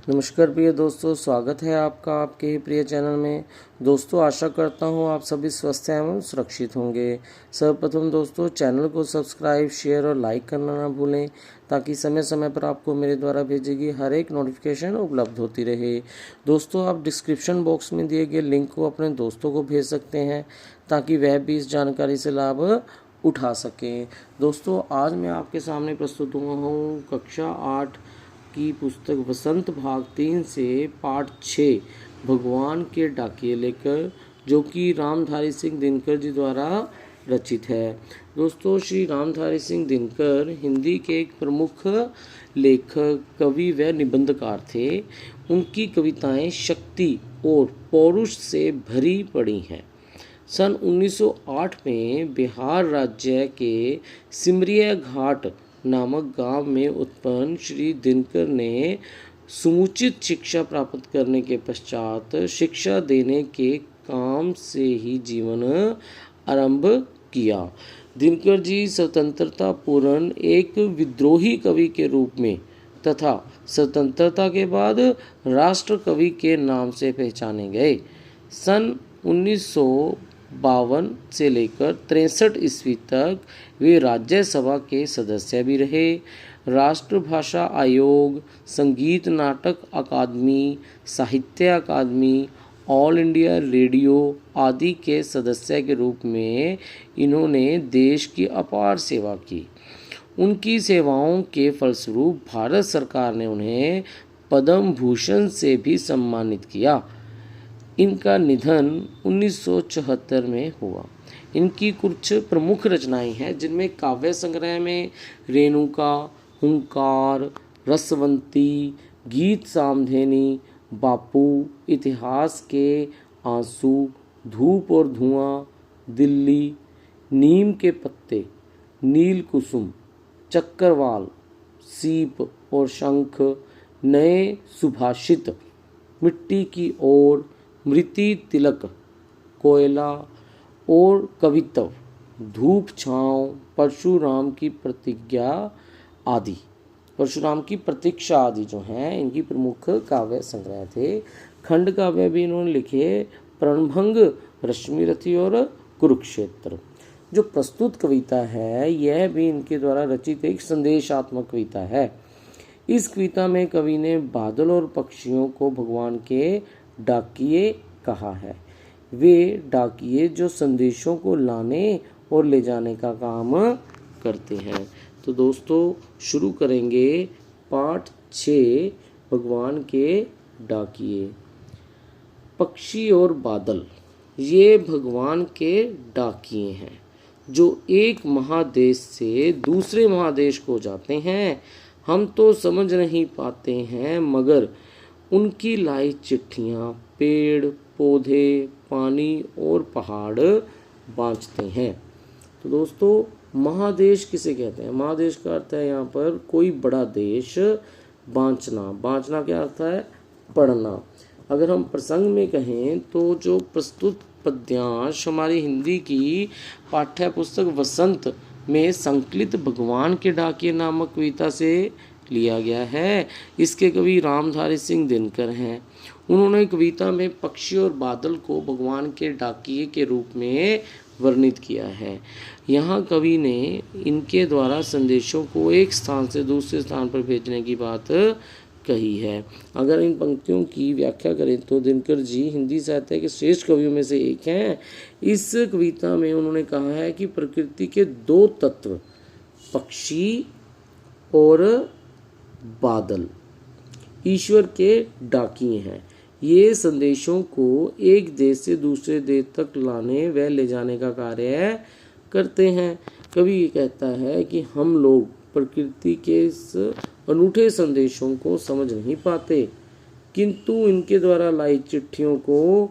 नमस्कार प्रिय दोस्तों, स्वागत है आपका आपके ही प्रिय चैनल में। दोस्तों, आशा करता हूँ आप सभी स्वस्थ एवं सुरक्षित होंगे। सर्वप्रथम दोस्तों, चैनल को सब्सक्राइब, शेयर और लाइक करना ना भूलें, ताकि समय समय पर आपको मेरे द्वारा भेजी गई हर एक नोटिफिकेशन उपलब्ध होती रहे। दोस्तों, आप डिस्क्रिप्शन बॉक्स में दिए गए लिंक को अपने दोस्तों को भेज सकते हैं, ताकि वह भी इस जानकारी से लाभ उठा सकें। दोस्तों, आज मैं आपके सामने प्रस्तुत हुआ हूँ कक्षा 8 की पुस्तक वसंत भाग 3 से पाठ 6 भगवान के डाकिये लेकर, जो कि रामधारी सिंह दिनकर जी द्वारा रचित है। दोस्तों, श्री रामधारी सिंह दिनकर हिंदी के एक प्रमुख लेखक, कवि व निबंधकार थे। उनकी कविताएं शक्ति और पौरुष से भरी पड़ी हैं। सन 1908 में बिहार राज्य के सिमरिया घाट नामक गांव में उत्पन्न श्री दिनकर ने समुचित शिक्षा प्राप्त करने के पश्चात शिक्षा देने के काम से ही जीवन आरंभ किया। दिनकर जी स्वतंत्रता पूर्व एक विद्रोही कवि के रूप में तथा स्वतंत्रता के बाद राष्ट्र कवि के नाम से पहचाने गए। सन 1952 से लेकर 63 ईस्वी तक वे राज्यसभा के सदस्य भी रहे। राष्ट्रभाषा आयोग, संगीत नाटक अकादमी, साहित्य अकादमी, ऑल इंडिया रेडियो आदि के सदस्य के रूप में इन्होंने देश की अपार सेवा की। उनकी सेवाओं के फलस्वरूप भारत सरकार ने उन्हें पद्म भूषण से भी सम्मानित किया। इनका निधन 1974 में हुआ। इनकी कुछ प्रमुख रचनाएं हैं, जिनमें काव्य संग्रह में रेणुका, हुंकार, रसवंती, गीत सामधेनी, बापू, इतिहास के आंसू, धूप और धुआं, दिल्ली, नीम के पत्ते, नील कुसुम, चक्रवाल, सीप और शंख, नए सुभाषित, मिट्टी की ओर, मृति तिलक, कोयला और कवित्व, धूप छाँव, परशुराम की प्रतिज्ञा आदि, परशुराम की प्रतीक्षा आदि जो हैं, इनकी प्रमुख काव्य संग्रह थे। खंड काव्य भी इन्होंने लिखे, प्रणभंग, रश्मिरथी और कुरुक्षेत्र। जो प्रस्तुत कविता है, यह भी इनके द्वारा रचित एक संदेशात्मक कविता है। इस कविता में कवि ने बादल और पक्षियों को भगवान के डाकिये कहा है। वे डाकिये जो संदेशों को लाने और ले जाने का काम करते हैं। तो दोस्तों, शुरू करेंगे पाठ 6 भगवान के डाकिये। पक्षी और बादल ये भगवान के डाकिये हैं, जो एक महादेश से दूसरे महादेश को जाते हैं। हम तो समझ नहीं पाते हैं, मगर उनकी लाई चिट्ठियाँ पेड़, पौधे, पानी और पहाड़ बाँचते हैं। तो दोस्तों, महादेश किसे कहते हैं? महादेश का अर्थ है यहाँ पर कोई बड़ा देश। बाँचना, बाँचना क्या अर्थ है? पढ़ना। अगर हम प्रसंग में कहें तो जो प्रस्तुत पद्यांश हमारी हिंदी की पाठ्य पुस्तक वसंत में संकलित भगवान के डाकिये नामक कविता से लिया गया है। इसके कवि रामधारी सिंह दिनकर हैं। उन्होंने कविता में पक्षी और बादल को भगवान के डाकिये के रूप में वर्णित किया है। यहाँ कवि ने इनके द्वारा संदेशों को एक स्थान से दूसरे स्थान पर भेजने की बात कही है। अगर इन पंक्तियों की व्याख्या करें तो दिनकर जी हिंदी साहित्य के श्रेष्ठ कवियों में से एक हैं। इस कविता में उन्होंने कहा है कि प्रकृति के दो तत्व, पक्षी और बादल, ईश्वर के डाकिये हैं। ये संदेशों को एक देश से दूसरे देश तक लाने व ले जाने का कार्य करते हैं। कवि ये कहता है कि हम लोग प्रकृति के इस अनूठे संदेशों को समझ नहीं पाते, किंतु इनके द्वारा लाई चिट्ठियों को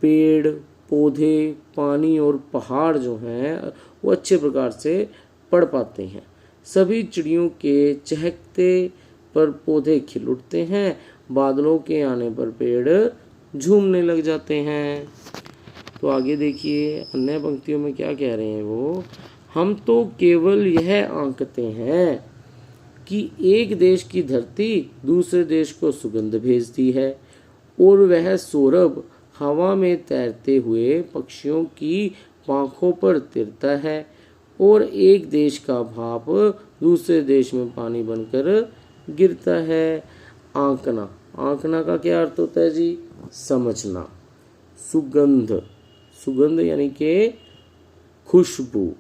पेड़, पौधे, पानी और पहाड़ जो हैं वो अच्छे प्रकार से पढ़ पाते हैं। सभी चिड़ियों के चहकते पर पौधे खिल उठते हैं, बादलों के आने पर पेड़ झूमने लग जाते हैं। तो आगे देखिए अन्य पंक्तियों में क्या कह रहे हैं वो। हम तो केवल यह आंकते हैं कि एक देश की धरती दूसरे देश को सुगंध भेजती है और वह सौरभ हवा में तैरते हुए पक्षियों की पंखों पर तिरता है और एक देश का भाप दूसरे देश में पानी बनकर गिरता है। आंकना, आंकना का क्या अर्थ होता है जी? समझना। सुगंध, सुगंध यानी कि खुशबू।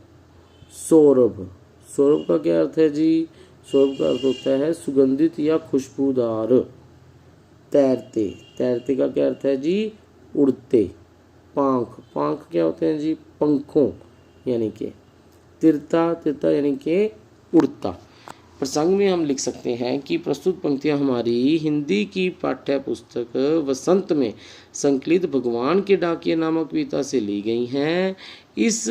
सौरभ, सौरभ का क्या अर्थ है जी? सौरभ का अर्थ होता है सुगंधित या खुशबूदार। तैरते, तैरते का क्या अर्थ है जी? उड़ते। पंख, पंख क्या होते हैं जी? पंखों यानी कि। तिरता, तिरता यानी कि उड़ता। प्रसंग में हम लिख सकते हैं कि प्रस्तुत पंक्तियां हमारी हिंदी की पाठ्य पुस्तक वसंत में संकलित भगवान के डाकिये नामक कविता से ली गई हैं। इस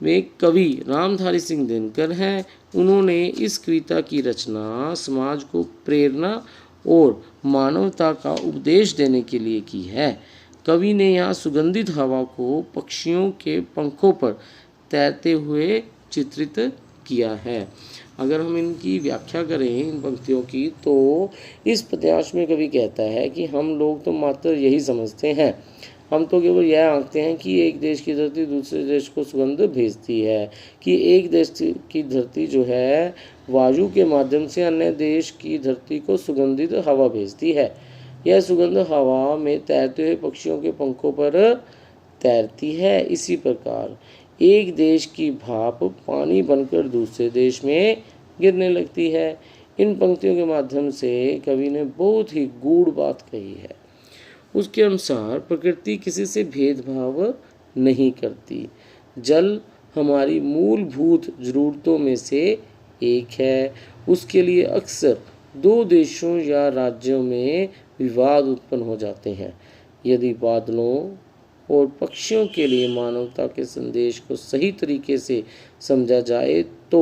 में कवि रामधारी सिंह दिनकर हैं। उन्होंने इस कविता की रचना समाज को प्रेरणा और मानवता का उपदेश देने के लिए की है। कवि ने यहाँ सुगंधित हवा को पक्षियों के पंखों पर तैरते हुए चित्रित किया है। अगर हम इनकी व्याख्या करें इन पंक्तियों की, तो इस पद्यांश में कवि कहता है कि हम लोग तो मात्र यही समझते हैं, हम तो केवल यह आंकते हैं कि एक देश की धरती दूसरे देश को सुगंध भेजती है, कि एक देश की धरती जो है वायु के माध्यम से अन्य देश की धरती को सुगंधित हवा भेजती है। यह सुगंध हवा में तैरते हुए पक्षियों के पंखों पर तैरती है। इसी प्रकार एक देश की भाप पानी बनकर दूसरे देश में गिरने लगती है। इन पंक्तियों के माध्यम से कवि ने बहुत ही गूढ़ बात कही है। उसके अनुसार प्रकृति किसी से भेदभाव नहीं करती। जल हमारी मूलभूत जरूरतों में से एक है। उसके लिए अक्सर दो देशों या राज्यों में विवाद उत्पन्न हो जाते हैं। यदि बादलों और पक्षियों के लिए मानवता के संदेश को सही तरीके से समझा जाए तो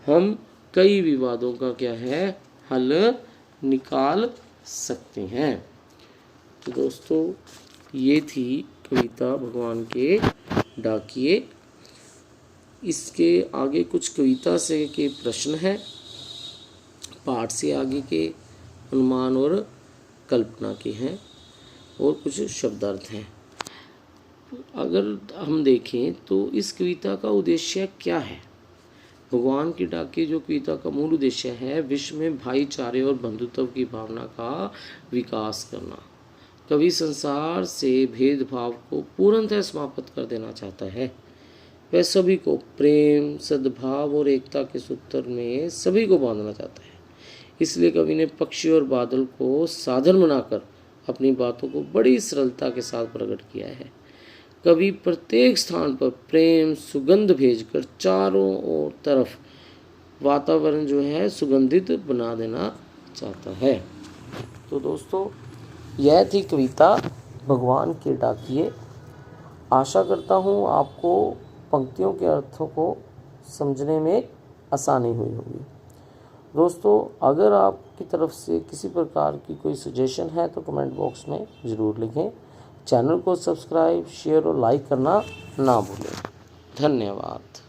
हम कई विवादों का क्या है, हल निकाल सकते हैं। तो दोस्तों, ये थी कविता भगवान के डाकिये। इसके आगे कुछ कविता से के प्रश्न हैं, पाठ से आगे के अनुमान और कल्पना के हैं और कुछ शब्दार्थ हैं। अगर हम देखें तो इस कविता का उद्देश्य क्या है? भगवान के डाकिये जो कविता का मूल उद्देश्य है, विश्व में भाईचारे और बंधुत्व की भावना का विकास करना। कवि संसार से भेदभाव को पूर्णतः समाप्त कर देना चाहता है। वह सभी को प्रेम, सद्भाव और एकता के सूत्र में सभी को बांधना चाहता है। इसलिए कवि ने पक्षी और बादल को साधन बनाकर अपनी बातों को बड़ी सरलता के साथ प्रकट किया है। कवि प्रत्येक स्थान पर प्रेम सुगंध भेजकर चारों ओर तरफ वातावरण जो है सुगंधित बना देना चाहता है। तो दोस्तों, यह थी कविता भगवान के डाकिये। आशा करता हूँ आपको पंक्तियों के अर्थों को समझने में आसानी हुई होगी। दोस्तों, अगर आपकी तरफ से किसी प्रकार की कोई सजेशन है तो कमेंट बॉक्स में ज़रूर लिखें। चैनल को सब्सक्राइब, शेयर और लाइक करना ना भूलें। धन्यवाद।